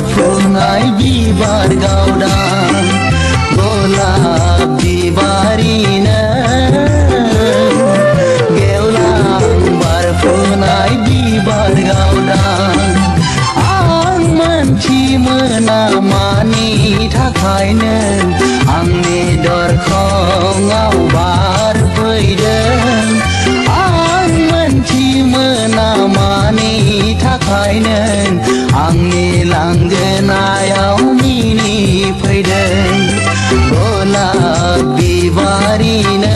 बारफुनाय बिबार गावदां गलाब बिबारिनो गेवलां बारफुनाय बिबार गावदां आं मोनथि मोना मानि थाखायनो आंनि दरखङाव बारफैदों आं मोनथि मोना मानि थाखायनो आंनि लांगोनायाव मिनिफैदों गलाब बिबारिनो